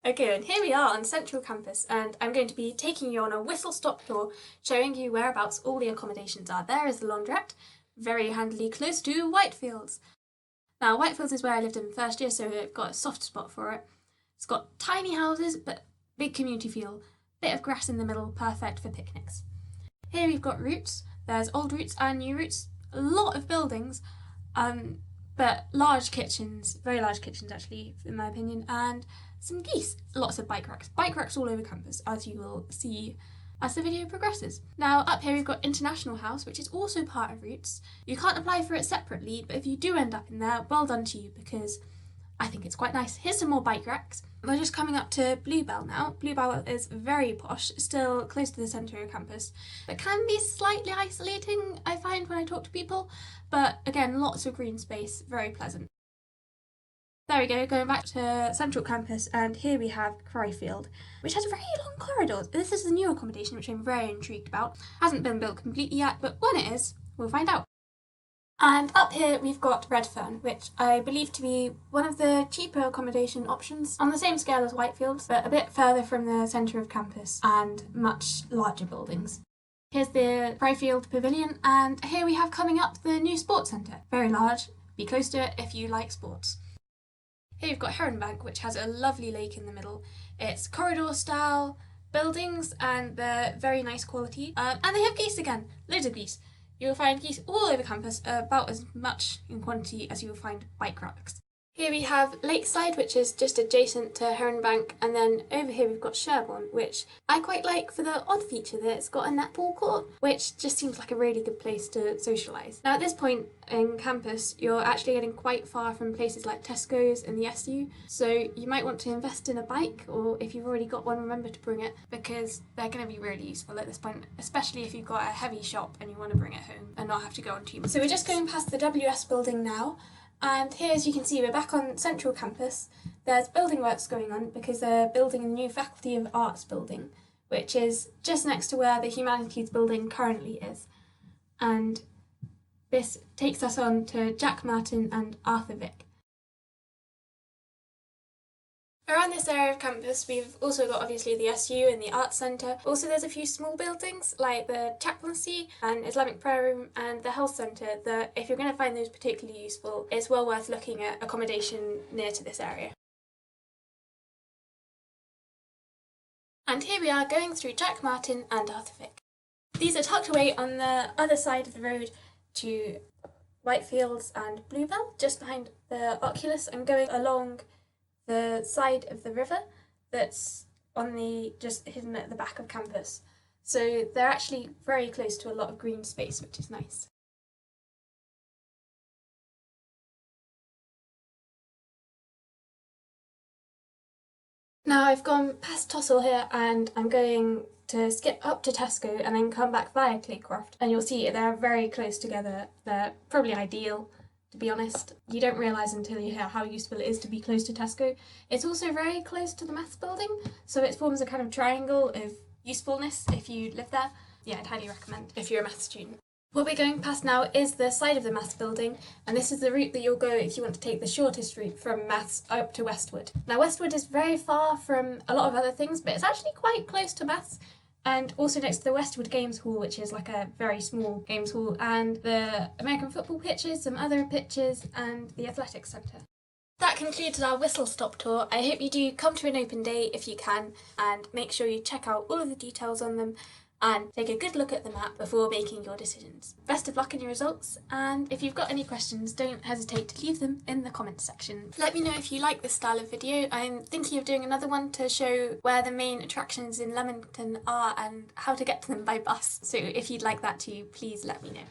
Okay, and here we are on Central Campus, and I'm going to be taking you on a whistle-stop tour, showing you whereabouts all the accommodations are. There is the laundrette, very handily close to Whitefields. Now, Whitefields is where I lived in first year, so I've got a soft spot for it. It's got tiny houses, but big community feel. Bit of grass in the middle, perfect for picnics. Here we've got routes. There's old routes and new routes. A lot of buildings, but large kitchens, very large kitchens actually, in my opinion, and some geese. Lots of bike racks. Bike racks all over campus, as you will see as the video progresses. Now, up here we've got International House, which is also part of routes. You can't apply for it separately, but if you do end up in there, well done to you, because I think it's quite nice. Here's some more bike racks. We're just coming up to Bluebell now. Bluebell is very posh, still close to the centre of campus, but can be slightly isolating, I find, when I talk to people. But again, lots of green space, very pleasant. There we go, going back to Central Campus, and here we have Kroy Field, which has very long corridors. This is the new accommodation, which I'm very intrigued about. Hasn't been built completely yet, but when it is, we'll find out. And up here we've got Redfern, which I believe to be one of the cheaper accommodation options, on the same scale as Whitefields, but a bit further from the centre of campus and much larger buildings. Here's the Kroy Field Pavilion, and here we have coming up the new sports centre. Very large, be close to it if you like sports. Here you've got Heron Bank, which has a lovely lake in the middle. It's corridor style buildings and they're very nice quality. And they have geese again, loads of geese. You'll find geese all over campus, about as much in quantity as you will find bike racks. Here we have Lakeside, which is just adjacent to Heron Bank, and then over here we've got Sherborne, which I quite like for the odd feature that it's got a netball court, which just seems like a really good place to socialise. Now at this point in campus, you're actually getting quite far from places like Tesco's and the SU, so you might want to invest in a bike, or if you've already got one, remember to bring it, because they're going to be really useful at this point, especially if you've got a heavy shop and you want to bring it home and not have to go on too much. So we're just going past the WS building now. And here, as you can see, we're back on Central Campus. There's building works going on because they're building a new Faculty of Arts building, which is just next to where the Humanities building currently is. And this takes us on to Jack Martin and Arthur Vick. Around this area of campus, we've also got obviously the SU and the Arts Centre. Also, there's a few small buildings like the Chaplaincy and Islamic Prayer Room and the Health Centre that, if you're going to find those particularly useful, it's well worth looking at accommodation near to this area. And here we are going through Jack Martin and Arthur Vick. These are tucked away on the other side of the road to Whitefields and Bluebell, just behind the Oculus, and going along the side of the river that's on the just hidden at the back of campus. So they're actually very close to a lot of green space, which is nice. Now I've gone past Tossall here and I'm going to skip up to Tesco and then come back via Claycroft, and you'll see they're very close together. They're probably ideal. To be honest, you don't realise until you hear how useful it is to be close to Tesco. It's also very close to the maths building, so it forms a kind of triangle of usefulness if you live there. Yeah, I'd highly recommend if you're a maths student. What we're going past now is the side of the maths building, and this is the route that you'll go if you want to take the shortest route from maths up to Westwood. Now Westwood is very far from a lot of other things, but it's actually quite close to maths. And also next to the Westwood Games Hall, which is like a very small games hall, and the American football pitches, some other pitches, and the athletics centre. That concludes our whistle-stop tour. I hope you do come to an open day if you can, and make sure you check out all of the details on them and take a good look at the map before making your decisions. Best of luck in your results, and if you've got any questions, don't hesitate to leave them in the comments section. Let me know if you like this style of video. I'm thinking of doing another one to show where the main attractions in Leamington are and how to get to them by bus, so if you'd like that too, please let me know.